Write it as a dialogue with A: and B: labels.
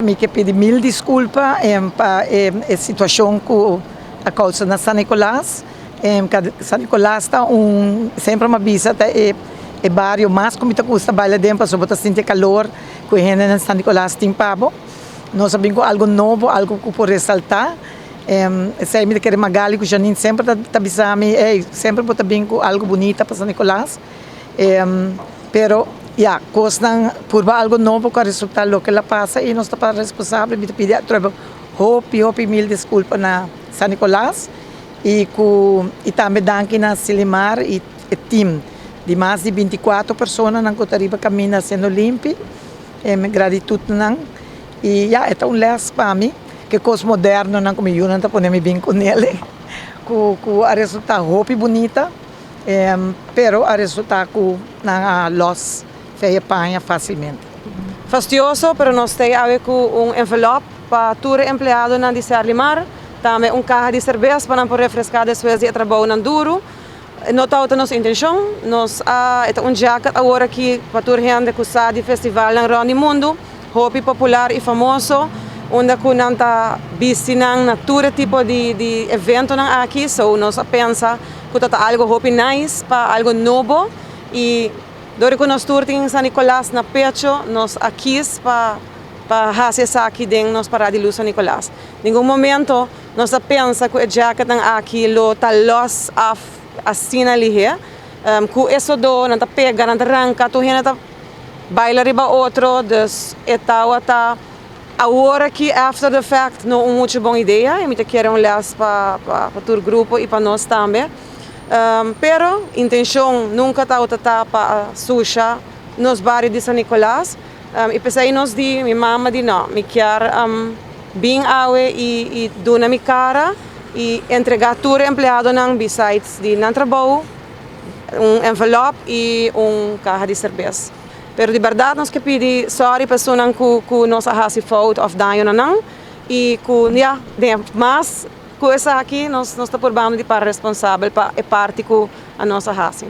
A: mi que pedir mil desculpas para a situação com a causa na San Nicolás. San Nicolás está sempre uma visa até o bairro mais como está custa baila dentro, só botar sentir calor, com a gente na San Nicolás tem pabo. Nós sabemos algo novo, algo que por ressaltar. Sei me que Magali que Janine sempre tá avisando, sempre botar bem com algo bonito para San Nicolás. Pero costa por algo novo com o resultado lo que ela passa e nós está para responsável de pedir hope mil desculpas na San Nicolás e também danke na Silimar e time de mais de 24 pessoas na Cotariba caminha sendo limpo. Gratitude não e é um les para mim que coisa moderna não como eu não está podendo bem com ele com o resultado hope bonita pero o resultado com na los feia panha facilmente.
B: Fastidioso, pero nós temos com envelope para todo empregado na de Silimar, também caixa de cerveja para não refrescar depois de trabalho na duro. Não está nossa intenção, nós é jacket agora aqui para toda gente que está de festival na Ronde Mundo, hobby popular e famoso, onde que não está visitando na todo tipo de evento aqui, so nós pensa que está algo hobby nice, para algo novo e Dori que nós turting San Nicolás na pecho, nós aqui para fazer isso aqui dentro nós para de luz San Nicolás. Em algum momento nós pensa que o jacket aqui lo tá loss of assim ali que isso do não tá pega, não tá arranca, tu ainda tá baila riba outro, dus tá agora que after the fact não muito boa ideia, e me quero les para todo grupo e para nós também. Pero intenção nunca está para suja nos bairros de San Nicolás e pensei nos di minha mama di não me quer bem awe e dona minha cara e entregar todo empregado não besides de não trabalho envelope e caixa de cerveja. Pero de verdade nós que pedir sorry pessoas que nós hasi fout of daño não e mas coisa aqui nós está por bando de para responsável para parte com a nossa raça.